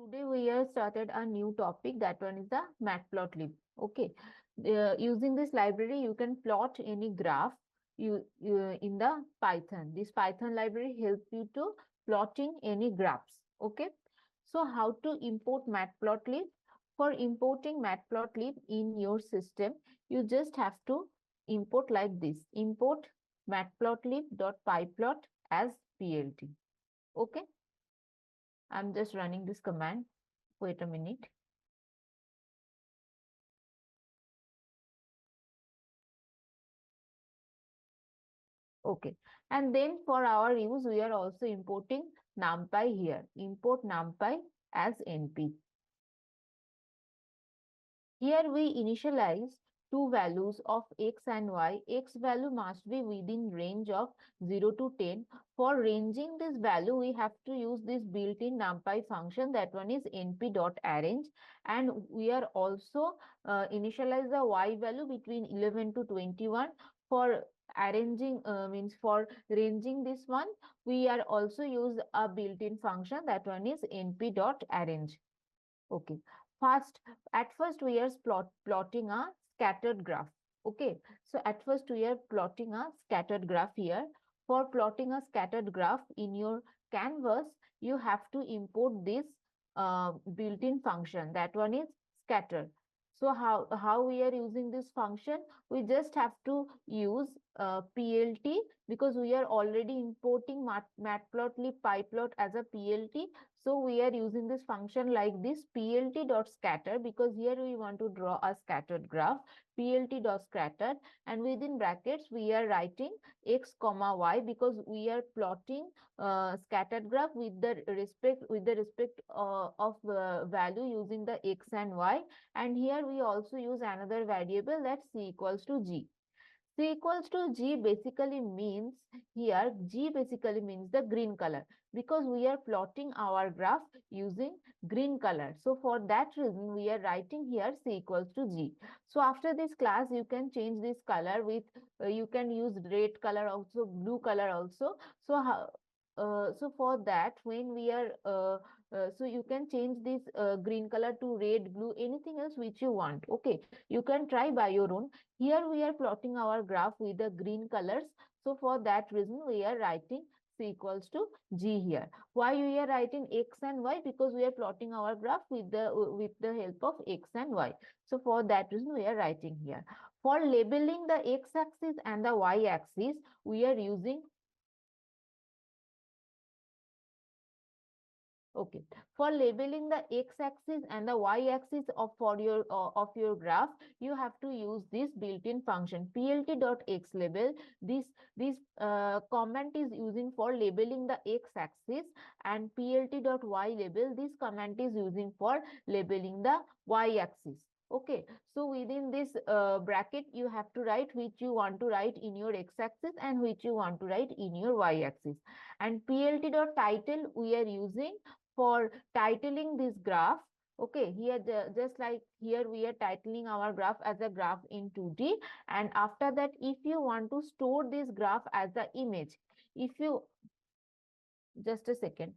Today we have started a new topic. That one is the Matplotlib. Okay, using this library, you can plot any graph you in the Python. This Python library helps you to plotting any graphs. Okay, so how to import Matplotlib? For importing Matplotlib in your system, you just have to import like this. Import matplotlib.pyplot as PLT. Okay. I'm just running this command. Wait a minute. Okay. And then for our use, we are also importing NumPy here. Import NumPy as NP. Here we initialize two values of x and y. X value must be within range of 0 to 10. For ranging this value, we have to use this built-in NumPy function. That one is np.arrange. And we are also initialize the y value between 11 to 21. For arranging means for ranging this one, we are also use a built-in function. That one is np.arrange. Okay. At first we are plotting a scattered graph. Okay. So at first we are plotting a scattered graph here. For plotting a scattered graph in your canvas, you have to import this built-in function. That one is scatter. So how we are using this function? We just have to use PLT because we are already importing matplotlib pyplot as a PLT. So we are using this function like this plt.scatter because here we want to draw a scattered graph plt.scatter, and within brackets we are writing x comma y because we are plotting scattered graph with the respect of value using the x and y, and here we also use another variable that c equals to g. C equals to G basically means here G basically means the green color because we are plotting our graph using green color. So for that reason we are writing here C equals to G. So after this class you can change this color with you can use red color also, blue color also. So for that when we are so you can change this green color to red, blue, anything else which you want. Okay, you can try by your own. Here we are plotting our graph with the green colors. So for that reason, we are writing C equals to G here. Why we are writing X and Y? Because we are plotting our graph with the help of X and Y. So for that reason, we are writing here. For labeling the X axis and the Y axis, we are using Okay. For labeling the x-axis and the y-axis of your graph, you have to use this built-in function plt.xlabel. This comment is using for labeling the x-axis, and plt.ylabel. This comment is using for labeling the y-axis. Okay, so within this bracket, you have to write which you want to write in your x-axis and which you want to write in your y-axis. And plt.title we are using for titling this graph. Okay, here just like here we are titling our graph as a graph in 2D, and after that if you want to store this graph as the image, if you just a second.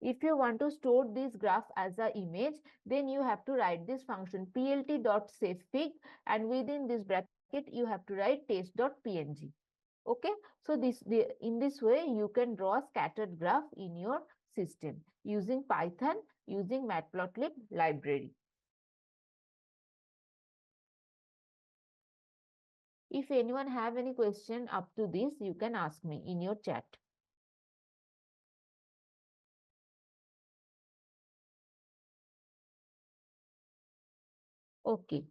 If you want to store this graph as an image, then you have to write this function plt.savefig, and within this bracket you have to write test.png. Okay, so in this way you can draw a scattered graph in your system using Python, using Matplotlib library. If anyone have any question up to this, you can ask me in your chat. Okay.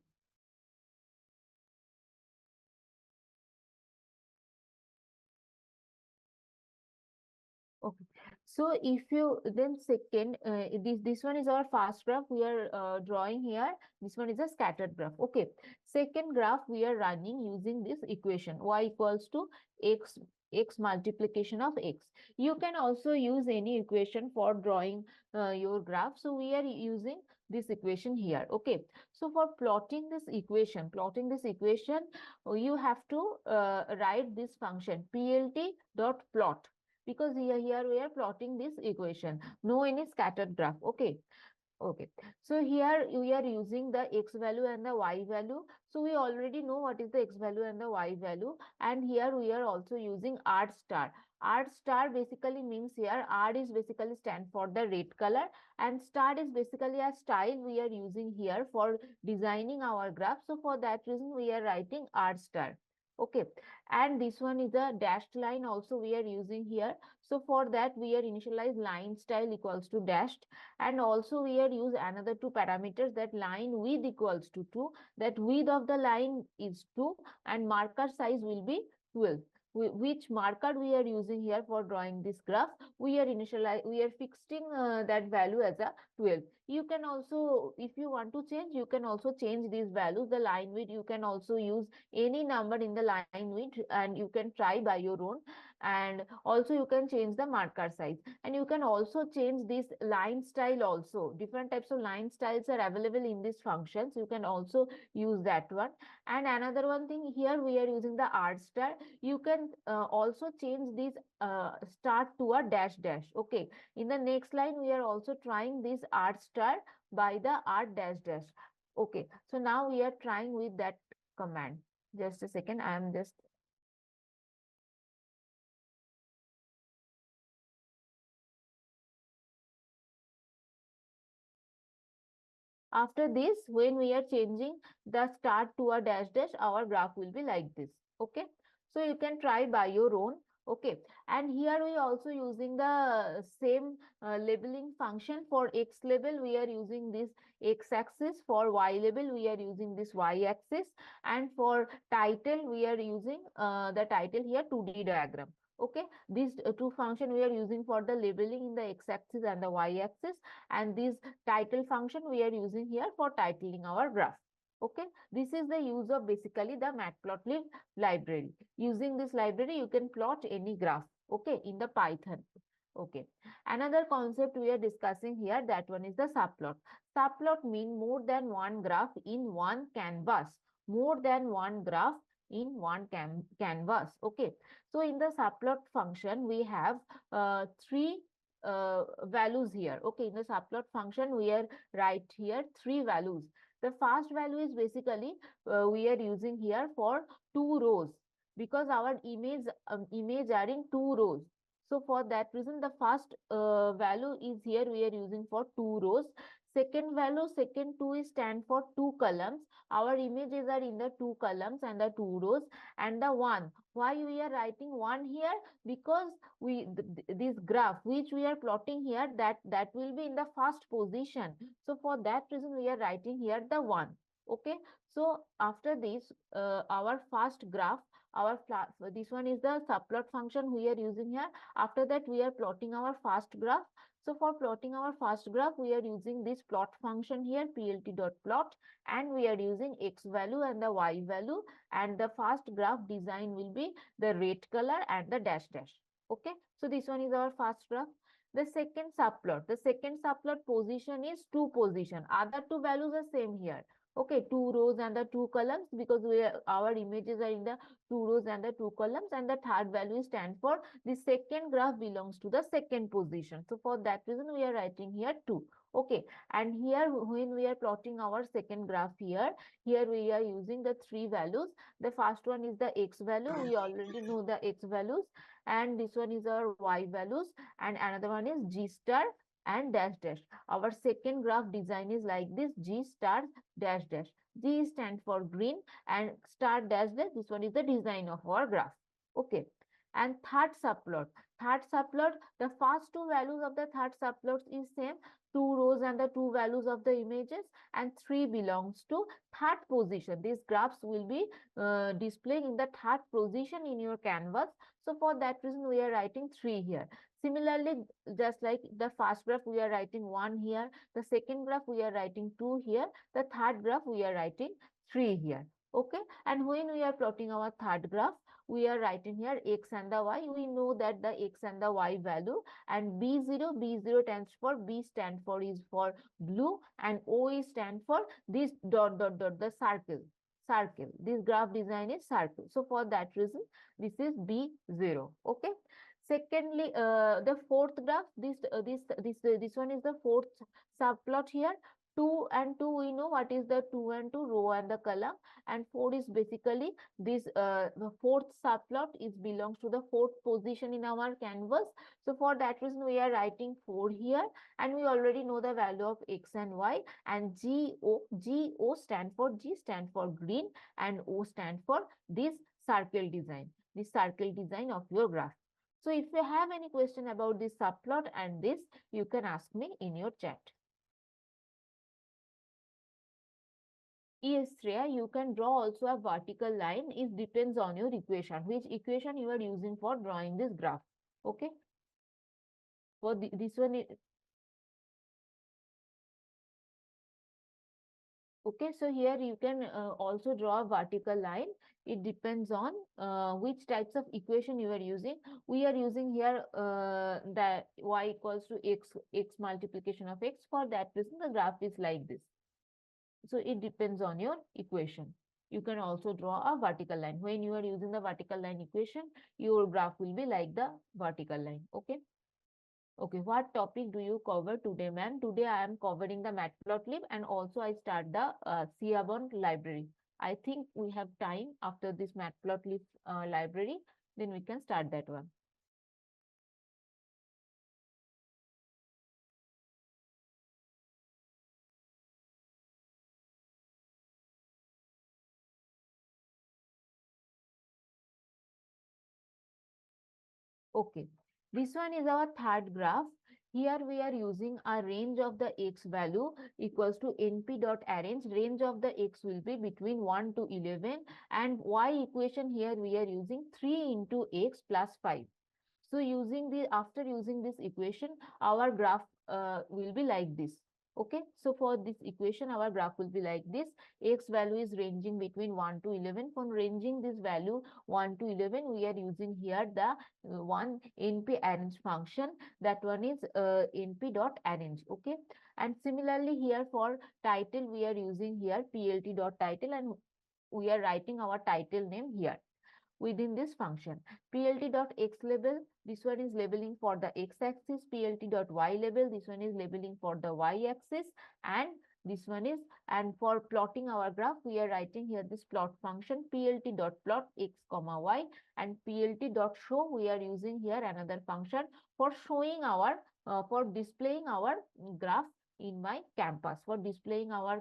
Okay. So if you then second, this one is our first graph we are drawing here. This one is a scattered graph. Okay. Second graph we are running using this equation y equals to x multiplication of x. You can also use any equation for drawing your graph. So we are using this equation here. Okay, so for plotting this equation, you have to write this function plt dot plot, because here we are plotting this equation, no any scattered graph. Okay. Okay, so here we are using the x value and the y value. So we already know what is the x value and the y value. And here we are also using art star. Art star basically means here R is basically stand for the red color, and star is basically a style we are using here for designing our graph. So for that reason we are writing art star. Okay, and this one is a dashed line also we are using here. So for that we are initialize line style equals to dashed, and also we are use another two parameters, that line width equals to 2, that width of the line is 2, and marker size will be 12. Which marker we are using here for drawing this graph, we are fixing that value as a 12. You can also, if you want to change, you can also change these values. The line width, you can also use any number in the line width, and you can try by your own. And also you can change the marker size, and you can also change this line style also. Different types of line styles are available in these functions, you can also use that one. And another one thing, here we are using the art star. You can also change this star to a dash dash. Okay, in the next line we are also trying this art star by the art dash dash. Okay, so now we are trying with that command. Just a second, I am just after this, when we are changing the start to a dash dash, our graph will be like this. Okay, so you can try by your own. Okay, and here we also using the same labeling function. For x label we are using this x axis, for y label we are using this y axis, and for title we are using the title here 2D diagram. Okay, these two function we are using for the labeling in the x axis and the y axis, and this title function we are using here for titling our graph. Okay, this is the use of basically the Matplotlib library. Using this library you can plot any graph, okay, in the Python. Okay, another concept we are discussing here, that one is the subplot. Subplot mean more than one graph in one canvas. More than one graph in one canvas. Okay, so in the subplot function we have three values here. Okay, in the subplot function we are write here three values. The first value is basically we are using here for two rows, because our image are in two rows. So for that reason the first value is here we are using for two rows. Second value, second two is stand for two columns. Our images are in the two columns and the two rows. And the one, why we are writing one here, because this graph which we are plotting here, that will be in the first position. So for that reason we are writing here the one. Okay, so after this our first graph, this one is the subplot function we are using here. After that we are plotting our first graph. So for plotting our first graph we are using this plot function here, plt.plot, and we are using x value and the y value, and the first graph design will be the red color and the dash dash. Okay, so this one is our first graph. The second subplot position is two position. Other two values are same here. Okay, two rows and the two columns, because our images are in the two rows and the two columns, and the third value stand for the second graph belongs to the second position. So for that reason we are writing here 2. Okay, and here when we are plotting our second graph here we are using the three values. The first one is the x value, we already know the x values, and this one is our y values, and another one is g star and dash dash. Our second graph design is like this, g star dash dash. G stand for green and star dash dash, this one is the design of our graph. Okay, and third subplot, the first two values of the third subplot is same, two rows and the two values of the images, and 3 belongs to third position. These graphs will be displaying in the third position in your canvas. So for that reason we are writing 3 here. Similarly, just like the first graph we are writing 1 here, the second graph we are writing 2 here, the third graph we are writing 3 here. Okay, and when we are plotting our third graph, we are writing here x and the y. We know that the x and the y value, and B0 stands for, B stand for is for blue, and O is stand for this dot dot dot, the circle. This graph design is circle. So for that reason, this is B0. Okay. Secondly, the fourth graph, this one is the fourth subplot here. 2 and 2, we know what is the 2 and 2, row and the column, and 4 is basically this, the fourth subplot is belongs to the fourth position in our canvas. So for that reason, we are writing 4 here, and we already know the value of x and y, and G O stand for, G stand for green, and O stand for this circle design of your graph. So if you have any question about this subplot and this, you can ask me in your chat. Yes, Shreya, you can draw also a vertical line. It depends on your equation, which equation you are using for drawing this graph. Okay. For this one, okay. So here you can also draw a vertical line. It depends on which types of equation you are using. We are using here the y equals to x multiplication of x. For that reason, the graph is like this. So it depends on your equation. You can also draw a vertical line. When you are using the vertical line equation, your graph will be like the vertical line. Okay. Okay, what topic do you cover today, ma'am? Today I am covering the Matplotlib, and also I start the Seaborn library. I think we have time after this Matplotlib library, then we can start that one. Okay, this one is our third graph. Here we are using a range of the x value equals to np dot arrange. Range of the x will be between 1 to 11, and y equation here we are using 3 into x plus 5. So after using this equation, our graph will be like this. Okay, so for this equation, our graph will be like this. X value is ranging between 1 to 11. For ranging this value 1 to 11, we are using here the one np arrange function. That one is np dot arrange. Okay, and similarly here for title, we are using here plt dot title, and we are writing our title name here within this function. Plt.x label, this one is labeling for the x-axis. Plt.y label, this one is labeling for the y-axis, and this one is, and for plotting our graph, we are writing here this plot function plt.plot x comma y, and plt.show, we are using here another function for showing our for displaying our graph in my campus, for displaying our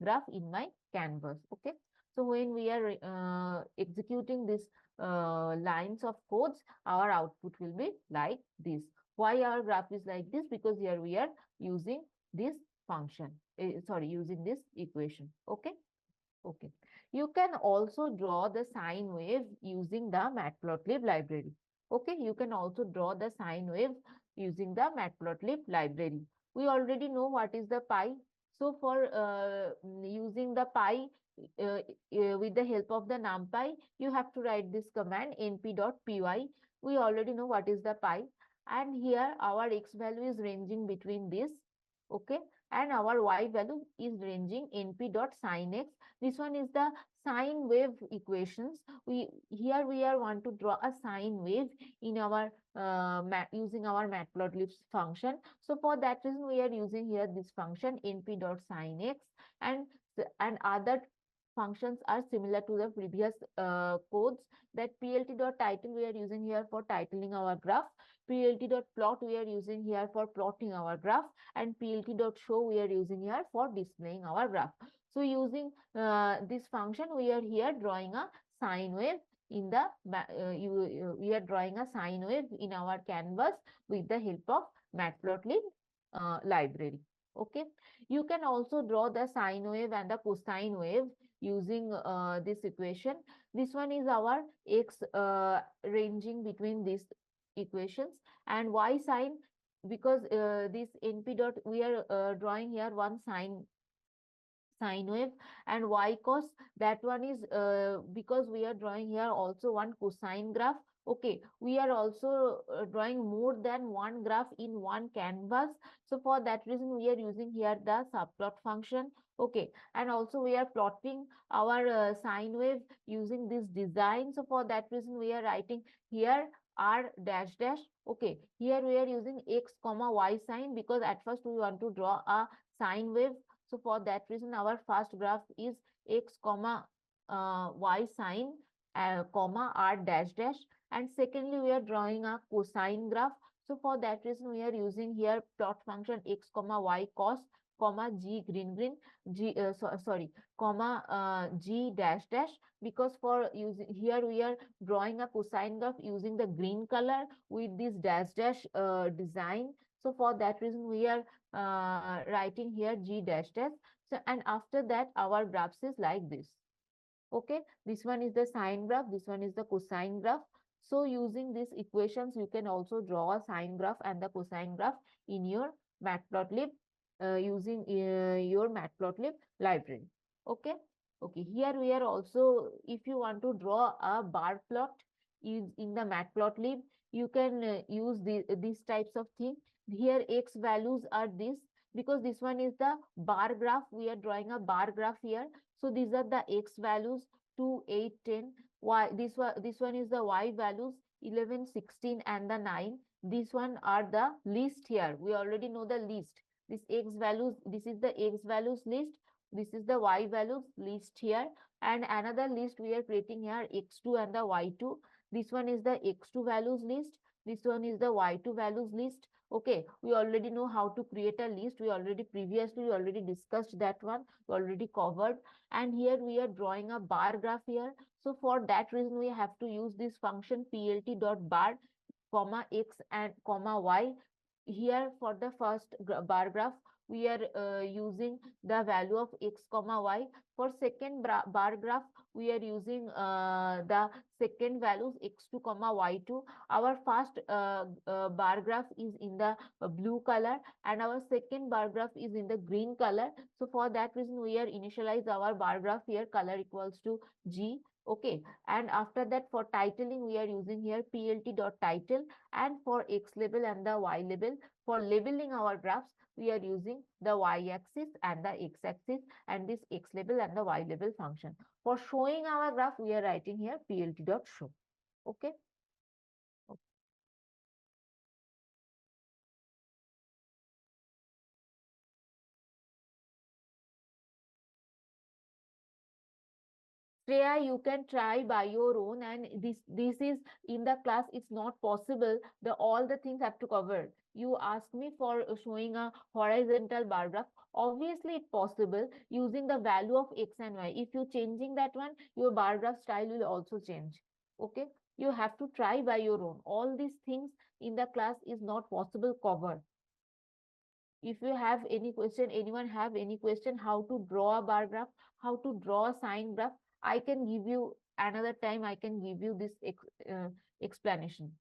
graph in my canvas. Okay. So when we are executing this lines of codes, our output will be like this. Why our graph is like this? Because here we are using this function, using this equation. Okay. Okay. You can also draw the sine wave using the Matplotlib library. Okay. You can also draw the sine wave using the Matplotlib library. We already know what is the pi. So for using the pi, with the help of the numpy, you have to write this command np.py. We already know what is the pi, and here our x value is ranging between this. Okay, and our y value is ranging np.sin x. This one is the sine wave equations. We are want to draw a sine wave in our using our matplotlib function. So for that reason, we are using here this function np.sin x, and other functions are similar to the previous codes. That plt.title we are using here for titling our graph, plt.plot we are using here for plotting our graph, and plt.show we are using here for displaying our graph. So using this function, we are here drawing a sine wave in the we are drawing a sine wave in our canvas with the help of Matplotlib library. Okay, you can also draw the sine wave and the cosine wave using this equation. This one is our x ranging between these equations, and y sine, because this np dot we are drawing here one sine wave, and y cos, that one is because we are drawing here also one cosine graph. Okay, we are also drawing more than one graph in one canvas. So for that reason, we are using here the subplot function. Okay, and also we are plotting our sine wave using this design. So for that reason, we are writing here r dash dash. Okay, here we are using x comma y sign because at first we want to draw a sine wave. So for that reason, our first graph is x comma y sine comma r dash dash, and secondly we are drawing a cosine graph. So for that reason, we are using here plot function x comma y cos comma g green green g sorry comma g dash dash, because for using here we are drawing a cosine graph using the green color with this dash dash design. So for that reason, we are writing here g dash dash. So and after that, our graphs is like this. Okay, this one is the sine graph, this one is the cosine graph. So using these equations, you can also draw a sine graph and the cosine graph in your Matplotlib using your Matplotlib library. Okay, okay. Here we are also, if you want to draw a bar plot in the Matplotlib, you can use these types of thing. Here x values are this, because this one is the bar graph. We are drawing a bar graph here. So these are the x values 2, 8, 10. Y, this one is the y values 11, 16, and the 9. This one are the list here. We already know the list. This x values, this is the x values list. This is the y values list here. And another list we are creating here, x2 and the y2. This one is the x2 values list. This one is the y2 values list. Okay, we already know how to create a list. We already discussed that one. We already covered. And here we are drawing a bar graph here. So for that reason, we have to use this function plt dot bar comma x and comma y. Here for the first bar graph, we are using the value of x comma y. For second bar graph, we are using the second values x2 comma y2. Our first bar graph is in the blue color, and our second bar graph is in the green color. So for that reason, we are initialize our bar graph here, color equals to g. Okay, and after that, for titling, we are using here plt dot title, and for x label and the y label, for labeling our graphs, we are using the y-axis and the x-axis, and this x label and the y label function. For showing our graph, we are writing here plt dot show. Okay. Shreya, you can try by your own, and this is in the class. It's not possible. The all the things have to cover. You ask me for showing a horizontal bar graph. Obviously, it's possible using the value of x and y. If you changing that one, your bar graph style will also change. Okay, you have to try by your own. All these things in the class is not possible cover. If you have any question, anyone have any question, how to draw a bar graph, how to draw a sine graph, I can give you another time, I can give you this explanation.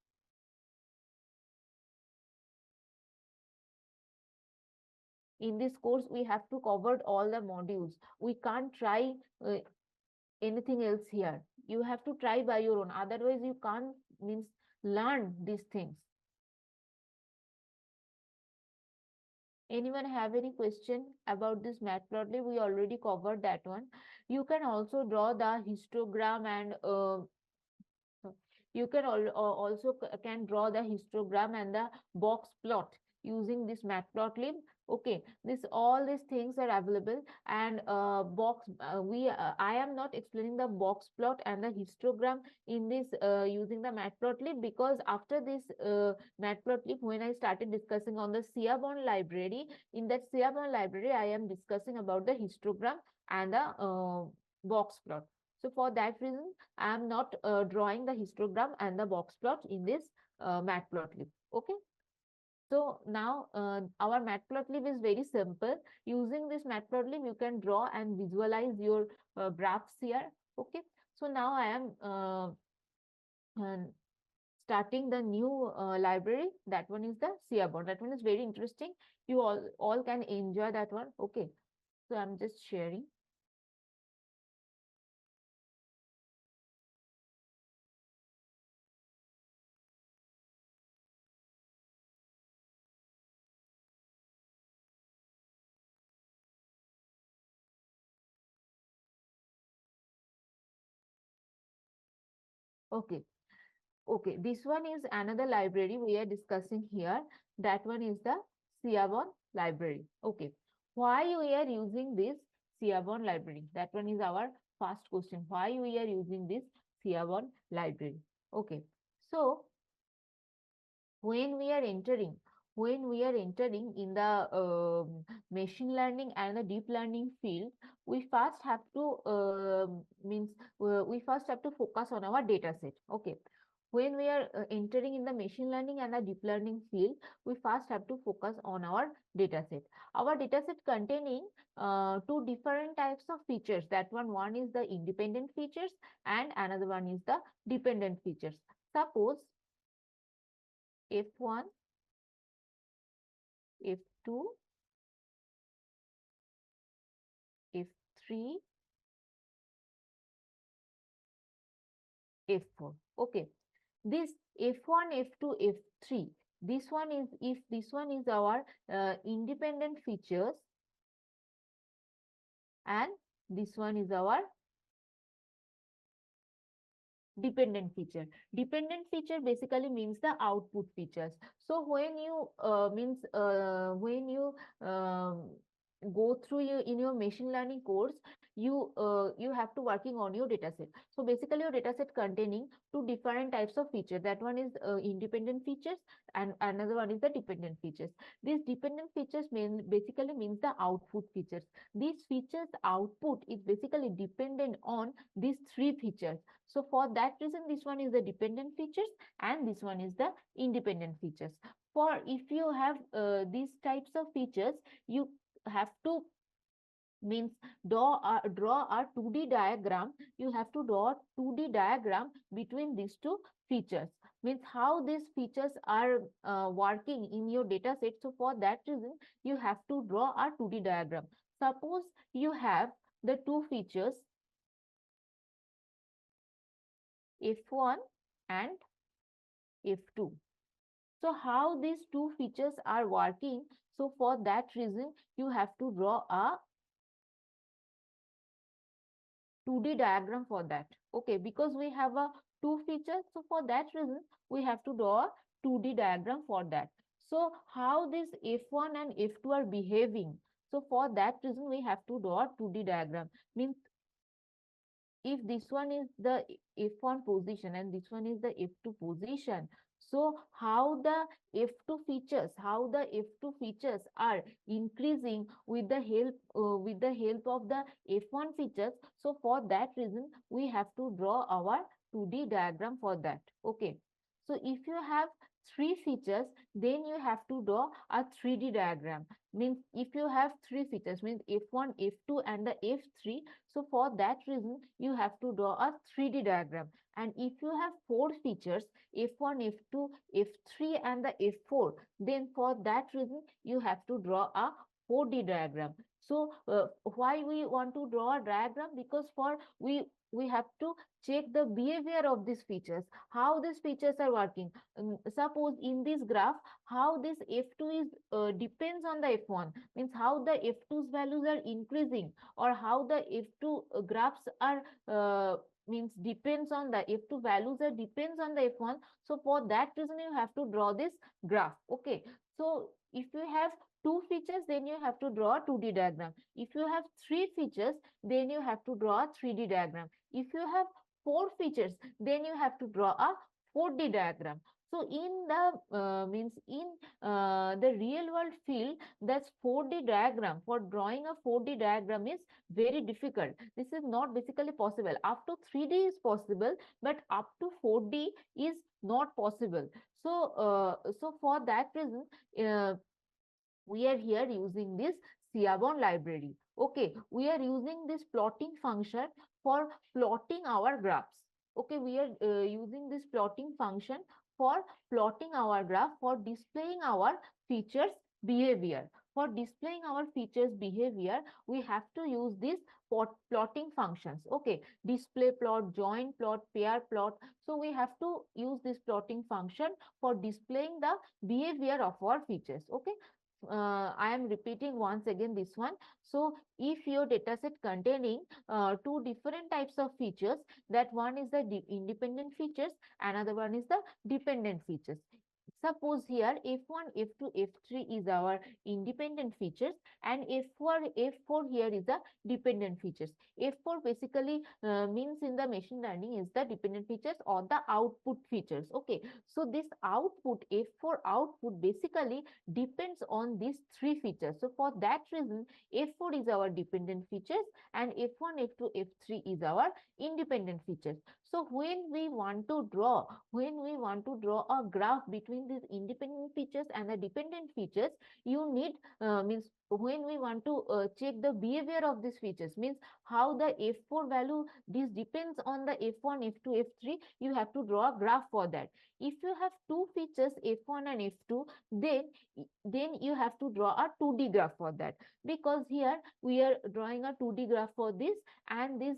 In this course, we have to cover all the modules. We can't try anything else here. You have to try by your own. Otherwise, you can't means learn these things. Anyone have any question about this Matplotlib? We already covered that one. You can also draw the histogram, and you can also can draw the histogram and the box plot using this Matplotlib. Okay, this all these things are available, and box I am not explaining the box plot and the histogram in this using the Matplotlib, because after this Matplotlib, when I started discussing on the Seaborn library, in that Seaborn library I am discussing about the histogram and the box plot. So for that reason, I am not drawing the histogram and the box plot in this Matplotlib. Okay. So now our Matplotlib is very simple. Using this Matplotlib, you can draw and visualize your graphs here. Okay. So now I am starting the new library. That one is the Seaborn. That one is very interesting. You all can enjoy that one. Okay. So I'm just sharing. Okay. Okay, this one is another library we are discussing here. That one is the Seaborn library. Okay, why we are using this Seaborn library? That one is our first question. Why we are using this Seaborn library? Okay, so when we are entering in the machine learning and the deep learning field, we first have to we first have to focus on our data set. Okay, when we are entering in the machine learning and the deep learning field, we first have to focus on our data set. Our data set containing two different types of features. That one is the independent features and another one is the dependent features. Suppose F1, F2, F3, F4. Okay. This F1, F2, F3. This one is, if this one is our independent features and this one is our dependent feature. Dependent feature basically means the output features. So when you when you go through in your machine learning course, you have to working on your data set. So basically your data set containing two different types of features. That one is independent features and another one is the dependent features. These dependent features basically means the output features. These features output is basically dependent on these three features. So for that reason, this one is the dependent features and this one is the independent features. For if you have these types of features, you have to means draw a 2D diagram. You have to draw a 2D diagram between these two features. Means how these features are working in your data set. So for that reason, you have to draw a 2D diagram. Suppose you have the two features F1 and F2. So how these two features are working? So for that reason, you have to draw a 2D diagram for that. Okay, because we have a two features. So for that reason, we have to draw a 2D diagram for that. So how this F1 and F2 are behaving? So for that reason, we have to draw a 2D diagram. Means if this one is the F1 position and this one is the F2 position, so how the F2 features are increasing with the help of the F1 features. So for that reason, we have to draw our 2D diagram for that. Okay. So if you have three features, then you have to draw a 3D diagram. Means if you have three features, means F1, F2 and the F3. So for that reason, you have to draw a 3D diagram. And if you have four features, F1, F2, F3 and the F4, then for that reason, you have to draw a 4D diagram. So why we want to draw a diagram? Because for we have to check the behavior of these features, how these features are working. Suppose in this graph, how this F2 is depends on the F1, means how the F2's values are increasing, or how the F2 graphs are means depends on the F2 values are depends on the F1. So for that reason, you have to draw this graph. Okay. So if you have two features, then you have to draw a 2D diagram. If you have three features, then you have to draw a 3D diagram. If you have four features, then you have to draw a 4D diagram. So in the means in the real world field, that's 4D diagram. For drawing a 4D diagram is very difficult. This is not basically possible. Up to 3D is possible, but up to 4D is not possible. So so for that reason, we are here using this Seaborn library. Okay, we are using this plotting function for plotting our graphs. Okay, we are using this plotting function for plotting our graph, for displaying our features behavior. For displaying our features behavior, we have to use these plotting functions. Okay, display plot, join plot, pair plot. So we have to use this plotting function for displaying the behavior of our features. Okay. I am repeating once again this one. So if your dataset containing two different types of features, that one is the independent features, another one is the dependent features. Suppose here F1, F2, F3 is our independent features and F4 here is the dependent features. F4 basically means in the machine learning is the dependent features or the output features. Okay, so this output, F4 output basically depends on these three features. So for that reason, F4 is our dependent features and F1, F2, F3 is our independent features. So when we want to draw a graph between these independent features and the dependent features, you need means when we want to check the behavior of these features, means how the F4 value, this depends on the F1, F2, F3, you have to draw a graph for that. If you have two features F1 and F2, then you have to draw a 2D graph for that, because here we are drawing a 2D graph for this, and this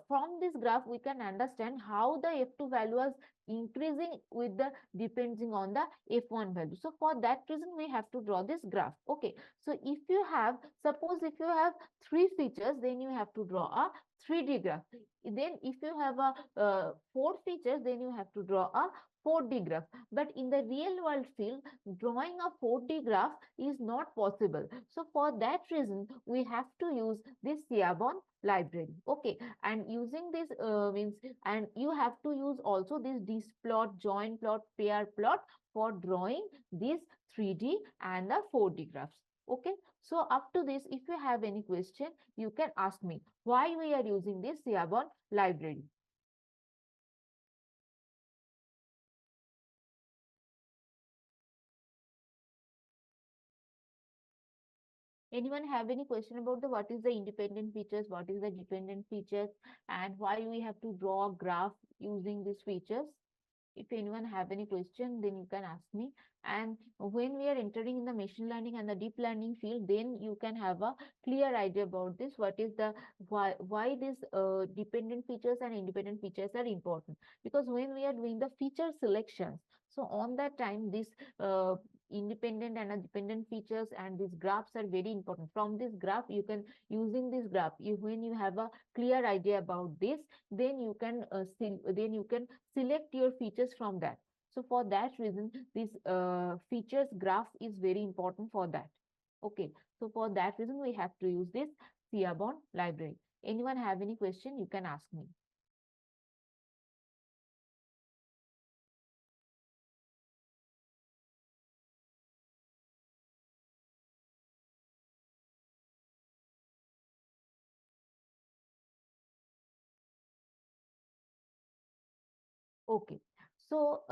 from this graph we can understand how the F2 value was increasing with the depending on the F1 value. So for that reason we have to draw this graph. Okay, so if you have, suppose if you have three features, then you have to draw a 3D graph. Then if you have a four features, then you have to draw a 4D graph. But in the real world field, drawing a 4D graph is not possible. So for that reason, we have to use this Seaborn library. Okay, and using this means, and you have to use also this displot, join plot, pair plot for drawing these 3D and the 4D graphs. Okay, so up to this, if you have any question, you can ask me why we are using this Seaborn library. Anyone have any question about the what is the independent features, what is the dependent features, and why we have to draw a graph using these features? If anyone have any question, then you can ask me. And when we are entering in the machine learning and the deep learning field, then you can have a clear idea about this. What is the why these dependent features and independent features are important? Because when we are doing the feature selections, so on that time, this independent and dependent features and these graphs are very important. From this graph, you can using this graph, when you have a clear idea about this, then you can select your features from that. So for that reason, this features graph is very important for that. Okay, so for that reason, we have to use this Seaborn library. Anyone have any question, you can ask me. Okay, so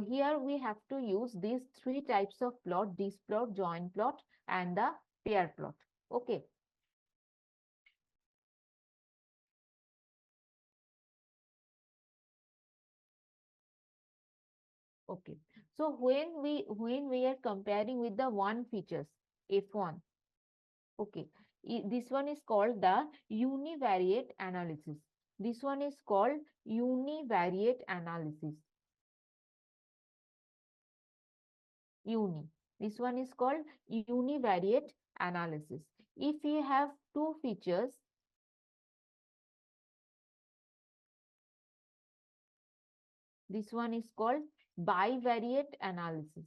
here we have to use these three types of plot: displot, join plot, and the pair plot. Okay. Okay. So when we are comparing with the one features F1, okay, this one is called the univariate analysis. This one is called univariate analysis. Uni. This one is called univariate analysis. If you have two features, this one is called bivariate analysis.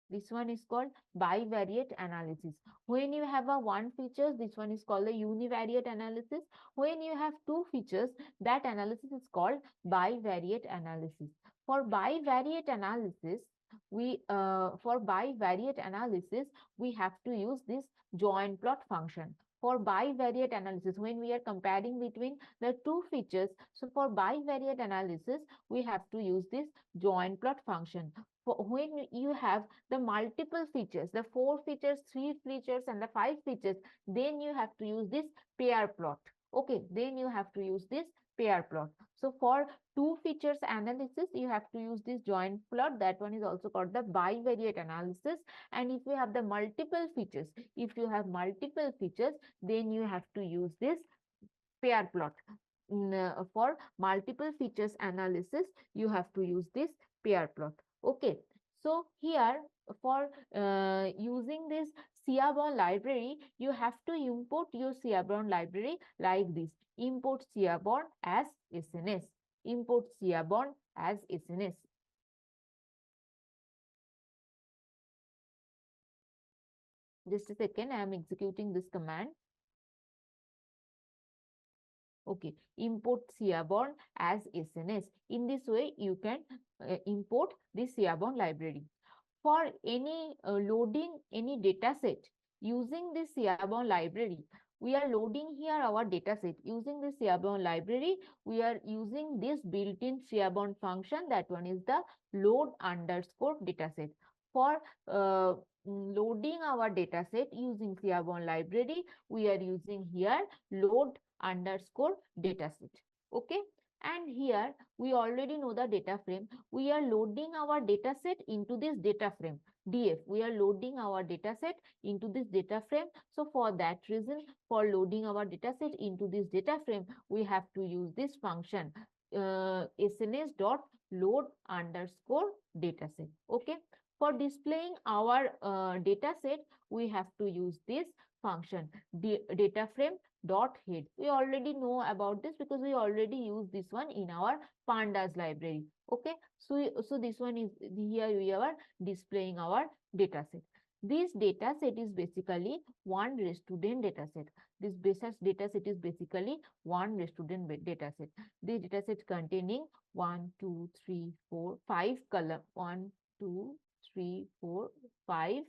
This one is called bivariate analysis. When you have a one features, this one is called the univariate analysis. When you have two features, that analysis is called bivariate analysis. For bivariate analysis, we have to use this join plot function. For bivariate analysis, when we are comparing between the two features, so for bivariate analysis, we have to use this join plot function. For when you have the multiple features, the four features, three features, and the five features, then you have to use this pair plot. Okay, then you have to use this pair plot. So for two features analysis, you have to use this joint plot. That one is also called the bivariate analysis. And if you have the multiple features, if you have multiple features, then you have to use this pair plot. For multiple features analysis, you have to use this pair plot. Okay. So here for using this Seaborn library, you have to import your Seaborn library like this. Import Seaborn as SNS. Import Seaborn as SNS. Just a second, I am executing this command. Okay, import Seaborn as SNS. In this way, you can import this Seaborn library. For any loading any data set using this Seaborn library, we are loading here our data set. Using this Seaborn library, we are using this built-in Seaborn function. That one is the load underscore dataset. For loading our dataset using Seaborn library, we are using here load underscore dataset. Okay. And here we already know the data frame. We are loading our data set into this data frame df. We are loading our data set into this data frame. So for that reason, for loading our data set into this data frame, we have to use this function sns dot load underscore data set. Okay. For displaying our data set, we have to use this function data frame dot head. We already know about this because we already use this one in our pandas library. Okay. So this one is here we are displaying our data set. This data set is basically one student data set. This basis data set is basically one student data set. This data set containing 1, 2, 3, 4, 5 column. 1, 2, 3, 4, 5,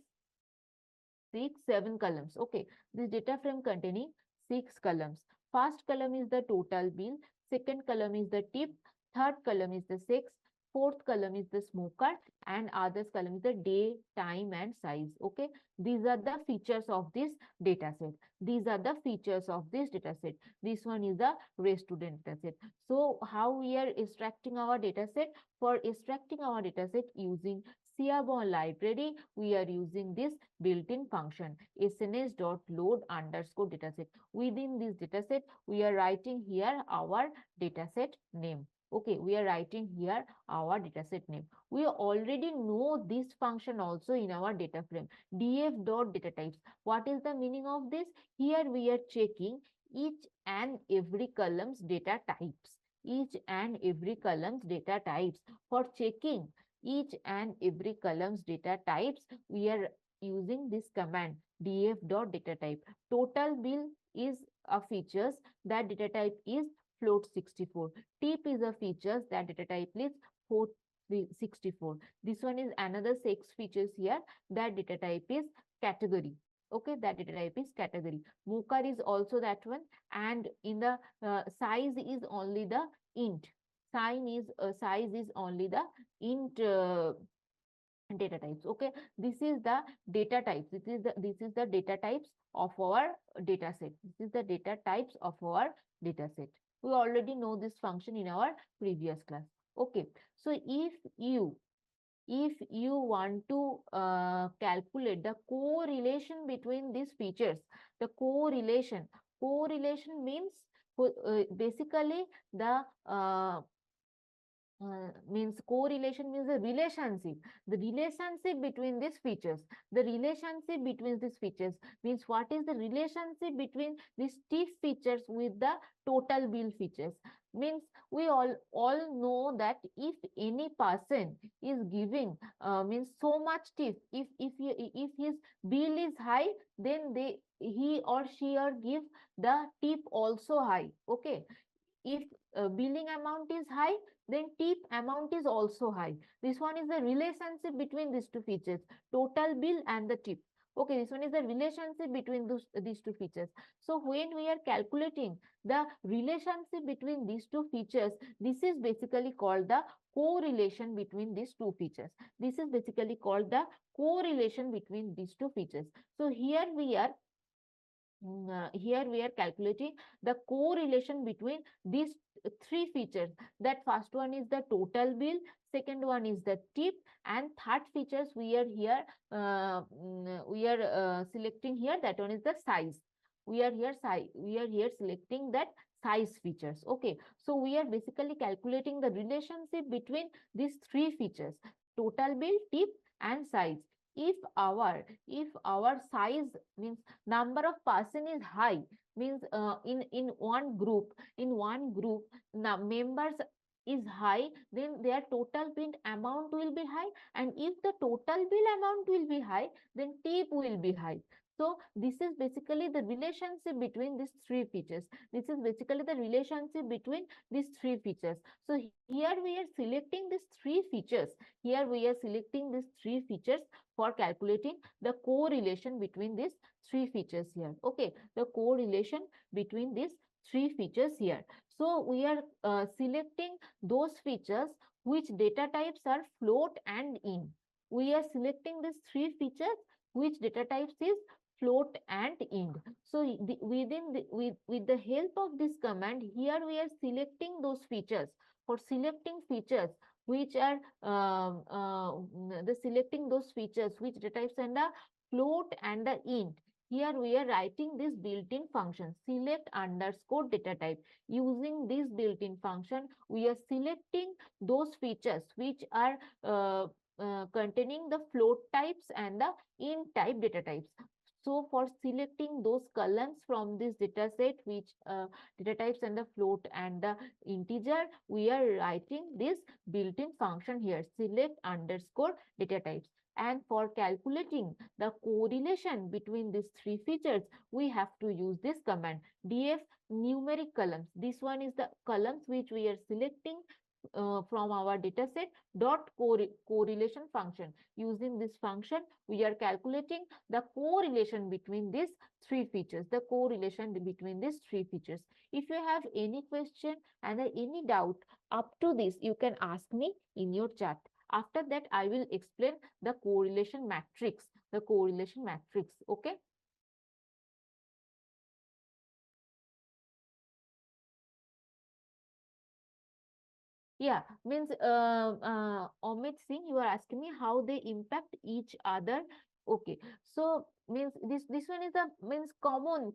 6, 7 columns. Okay. This data frame containing 6 columns. First column is the total bill. Second column is the tip. Third column is the sex. Fourth column is the smoker. And others column is the day, time, and size. Okay. These are the features of this data set. These are the features of this data set. This one is the student data set. So how we are extracting our data set? For extracting our data set using Seaborn library, we are using this built-in function sns.load underscore dataset. Within this dataset, we are writing here our dataset name. Okay, we are writing here our dataset name. We already know this function also in our data frame df.datatypes. What is the meaning of this? Here we are checking each and every column's data types. Each and every column's data types. For checking each and every column's data types, we are using this command df.datatype. Total bill is a features that data type is float 64. Tip is a features that data type is float 64. This one is another 6 features here that data type is category. Okay, that data type is category. Mocha is also that one, and in the size is only the int. Size is only the int data types. Okay, this is the data types. This is the data types of our data set. This is the data types of our data set. We already know this function in our previous class. Okay, so if you want to calculate the correlation between these features, the correlation means basically the means correlation means the relationship between these features. The relationship between these features means what is the relationship between these TIFF features with the total bill features. Means we all know that if any person is giving means so much TIFF, if his bill is high, then he or she or give the tip also high. Okay, if billing amount is high, then tip amount is also high. This one is the relationship between these two features, total bill and the tip. Okay, this one is the relationship between these two features. So when we are calculating the relationship between these two features, this is basically called the correlation between these two features. This is basically called the correlation between these two features. So here we are here we are calculating the correlation between these three features. That first one is the total bill, second one is the tip, and third features we are here selecting here, that one is the size. We are here selecting that size features. Okay, so we are basically calculating the relationship between these three features: total bill, tip, and size. If our size means number of person is high, means in one group members is high, then their total bill amount will be high, and if the total bill amount will be high, then tip will be high. So this is basically the relationship between these three features. This is basically the relationship between these three features. So here we are selecting these three features. Here we are selecting these three features for calculating the correlation between these three features here. Okay, the correlation between these three features here. So we are selecting those features which data types are float and int. We are selecting these three features which data types is float and int. So with the help of this command, here we are selecting those features. For selecting features which are the selecting those features which data types and the float and the int. Here we are writing this built-in function select underscore data type. Using this built-in function, we are selecting those features which are containing the float types and the int type data types. So for selecting those columns from this data set, which data types and the float and the integer, we are writing this built-in function here, select underscore data types. And for calculating the correlation between these three features, we have to use this command df numeric columns. This one is the columns which we are selecting from our data set dot correlation function. Using this function, we are calculating the correlation between these three features, the correlation between these three features. If you have any question and any doubt up to this, you can ask me in your chat. After that, I will explain the correlation matrix, okay? Yeah, means Amit Singh, you are asking me how they impact each other. Okay, so means this one is the means common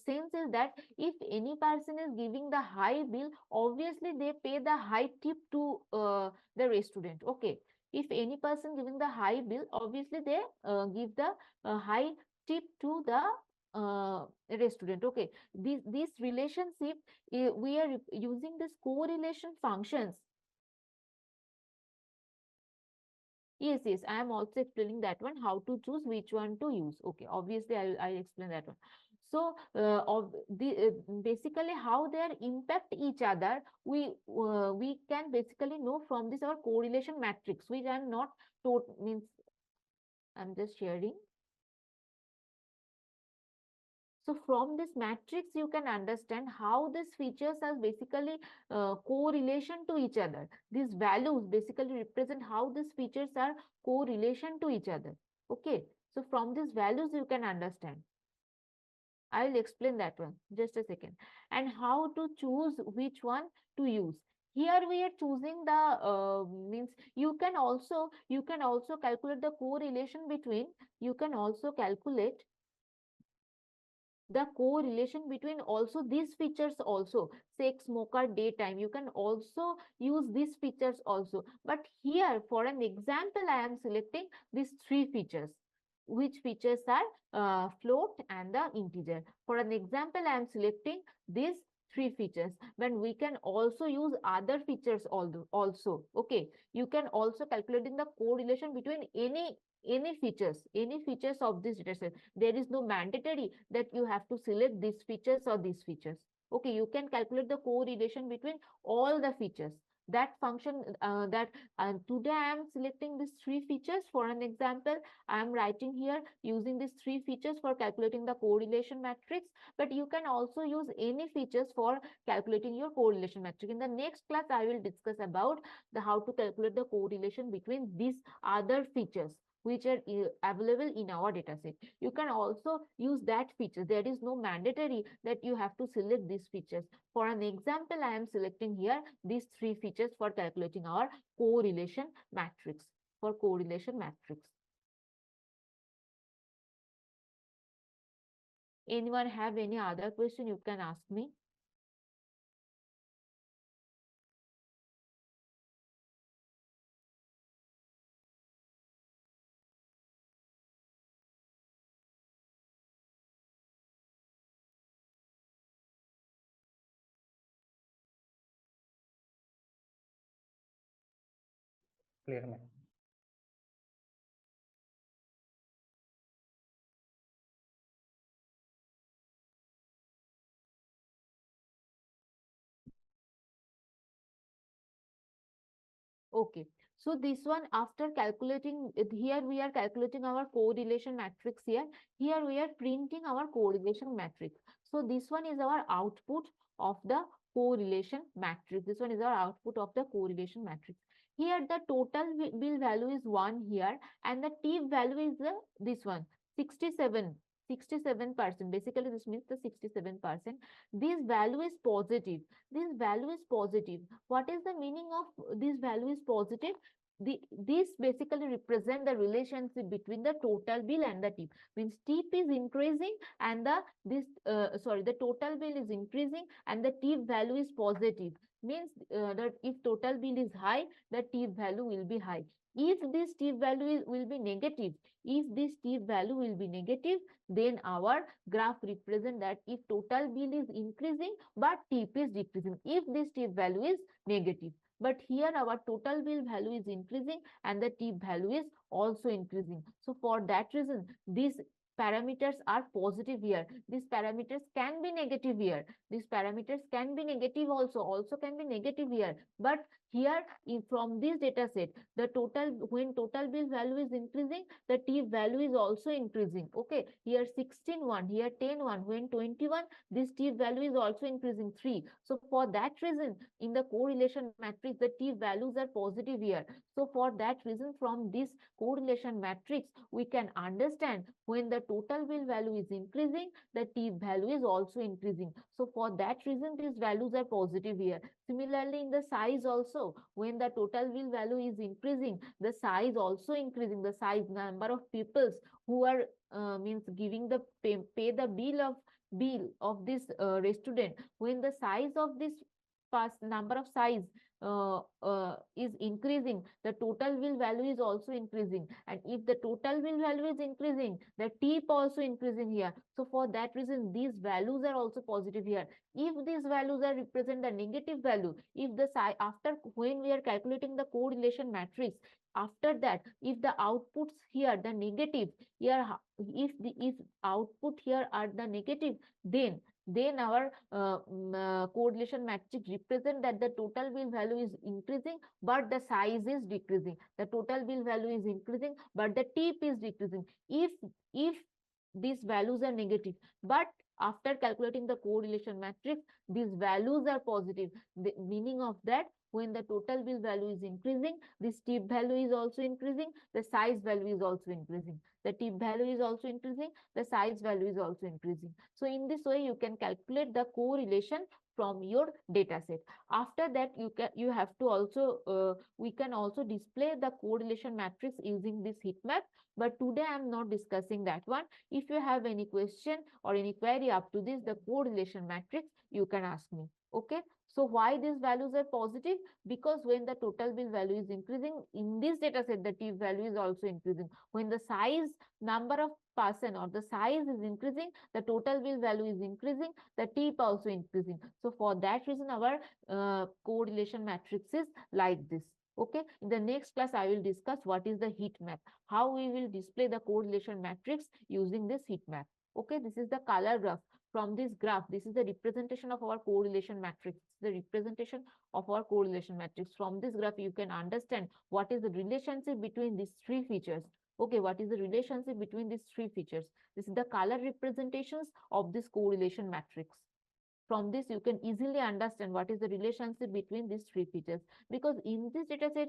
sense is that if any person is giving the high bill, obviously they pay the high tip to the restaurant. Okay, if any person giving the high bill, obviously they give the high tip to the restaurant. Okay, this relationship we are using this correlation functions. Yes, I am also explaining that one, how to choose which one to use. Okay, obviously I'll explain that one. So basically how they are impact each other, we can basically know from this our correlation matrix, which I'm not taught, means I'm just sharing. So from this matrix, you can understand how these features are basically correlation to each other. These values basically represent how these features are correlation to each other. Okay. So from these values, you can understand. I will explain that one. Just a second. And how to choose which one to use. Here we are choosing the means you can also calculate the correlation between, you can also calculate the correlation between also these features also, sex, smoker, daytime. You can also use these features also, but here for an example I am selecting these three features, which features are float and the integer. For an example I am selecting these three features, when we can also use other features also. Okay, you can also calculating the correlation between any features of this data set. There is no mandatory that you have to select these features or these features. Okay, you can calculate the correlation between all the features. That function that today I am selecting these three features. For an example, I am writing here using these three features for calculating the correlation matrix, but you can also use any features for calculating your correlation matrix. In the next class, I will discuss about the how to calculate the correlation between these other features which are available in our data set. You can also use that feature. There is no mandatory that you have to select these features. For an example, I am selecting here these three features for calculating our correlation matrix. For correlation matrix. Anyone have any other question, you can ask me. Clear, ma'am. Okay, so this one after calculating, here we are calculating our correlation matrix here. Here we are printing our correlation matrix. So this one is our output of the correlation matrix. This one is our output of the correlation matrix. Here the total bill value is 1 here, and the T value is this one, 67. 67%. Basically, this means the 67%. This value is positive. This value is positive. What is the meaning of this value is positive? This basically represent the relationship between the total bill and the tip. Means tip is increasing and the total bill is increasing and the tip value is positive. Means that if total bill is high, the tip value will be high. If this tip value will be negative, if this tip value will be negative, then our graph represent that if total bill is increasing but tip is decreasing, if this tip value is negative. But here our total bill value is increasing and the tip value is also increasing. So for that reason, these parameters are positive here. These parameters can be negative here. These parameters can be negative also can be negative here. But here from this data set, the total, when total bill value is increasing, the tip value is also increasing. Okay, here 16.1, here 10.1, when 21, this tip value is also increasing 3. So for that reason, in the correlation matrix, the tip values are positive here. So for that reason, from this correlation matrix, we can understand when the total bill value is increasing, the tip value is also increasing. So for that reason, these values are positive here. Similarly, in the size also, when the total bill value is increasing, the size also increasing. The size, number of peoples who are means giving the pay the bill of this restaurant, when the size of this number of size is increasing, the total bill value is also increasing. And if the total bill value is increasing, the tip also increasing here. So for that reason, these values are also positive here. If these values are represent the negative value, if the size after when we are calculating the correlation matrix, after that, if the outputs here the negative, here if output here are the negative, then our correlation matrix represent that the total bill value is increasing but the size is decreasing. The total bill value is increasing but the tip is decreasing. If these values are negative, but after calculating the correlation matrix, these values are positive. The meaning of that, when the total bill value is increasing, this tip value is also increasing, the size value is also increasing. The tip value is also increasing, the size value is also increasing. So in this way, you can calculate the correlation from your data set. After that, you have to also we can also display the correlation matrix using this heat map. But today I am not discussing that one. If you have any question or any query up to this, the correlation matrix, you can ask me. Okay. So why these values are positive? Because when the total bill value is increasing, in this data set, the tip value is also increasing. When the size, number of person or the size is increasing, the total bill value is increasing, the tip also increasing. So for that reason, our correlation matrix is like this. Okay, in the next class, I will discuss what is the heat map, how we will display the correlation matrix using this heat map. Okay, this is the color graph. From this graph, this is the representation of our correlation matrix, the representation of our correlation matrix. From this graph, you can understand what is the relationship between these three features. Okay, what is the relationship between these three features? This is the color representations of this correlation matrix. from this you can easily understand what is the relationship between these three features, because in this data set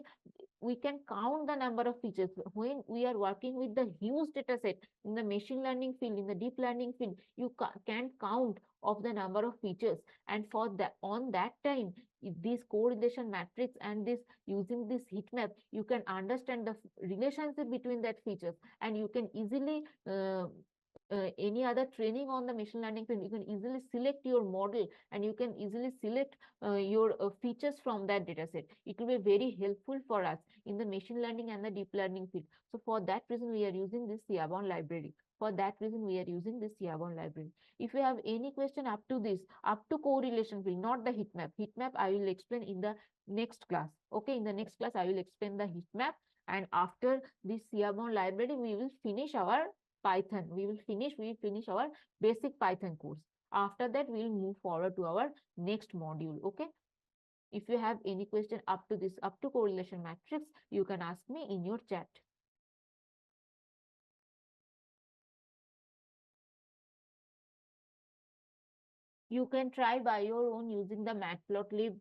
we can count the number of features. When we are working with the huge data set in the machine learning field, in the deep learning field, you can't count of the number of features. And for that, on that time, if this correlation matrix and this using this heat map, you can understand the relationship between that features, and you can easily any other training on the machine learning field, you can easily select your model and you can easily select your features from that data set. It will be very helpful for us in the machine learning and the deep learning field. So for that reason, we are using this Seaborn library. For that reason, we are using this Seaborn library. If you have any question up to this, up to correlation field, not the heat map. Heat map I will explain in the next class. Okay, in the next class, I will explain the heat map. And after this Seaborn library, we will finish our Python. We will finish our basic Python course. After that, we will move forward to our next module. Okay. If you have any question up to this, up to correlation matrix, you can ask me in your chat. You can try by your own using the Matplotlib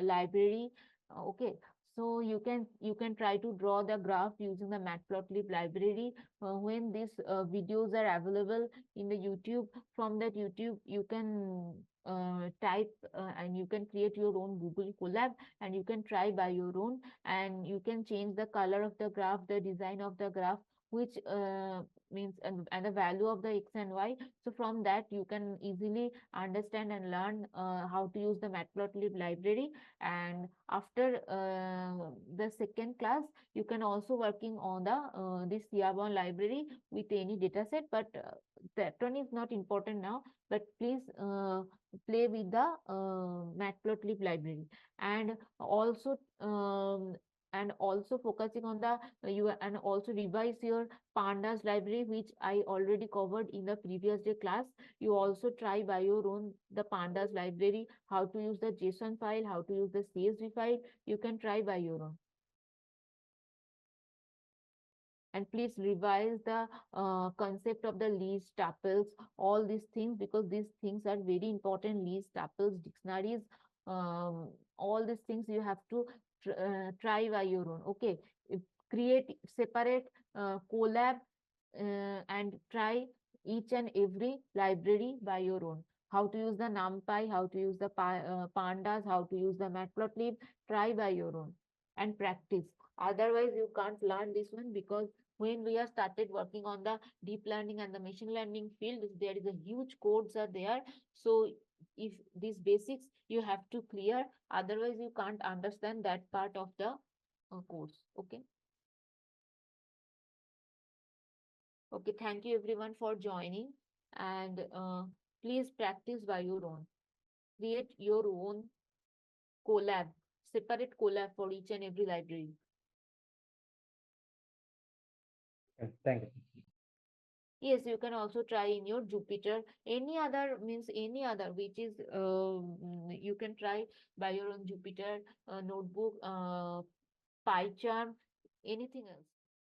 library. Okay, so you can try to draw the graph using the Matplotlib library. When these videos are available in the YouTube, from that YouTube you can type and you can create your own Google Colab, and you can try by your own, and you can change the color of the graph, the design of the graph, which means and the value of the x and y. So from that you can easily understand and learn how to use the Matplotlib library. And after the second class, you can also working on the this Seaborn library with any data set, but that one is not important now. But please play with the Matplotlib library, and also focusing on the you and also revise your pandas library, which I already covered in the previous day class. You also try by your own the pandas library, how to use the JSON file, how to use the CSV file. You can try by your own. And please revise the concept of the list, tuples, all these things, because these things are very important. List, tuples, dictionaries, all these things you have to try by your own. Okay, create separate collab and try each and every library by your own. How to use the NumPy, how to use the pandas, how to use the Matplotlib, try by your own and practice. Otherwise, you can't learn this one, because when we are started working on the deep learning and the machine learning field, there is a huge codes are there. So if these basics you have to clear, otherwise you can't understand that part of the course. Okay. Okay, thank you everyone for joining, and please practice by your own. Create your own collab, separate collab for each and every library. Thank you. Yes, you can also try in your Jupyter. Any other means any other, which is you can try by your own Jupyter notebook, PyCharm, anything else.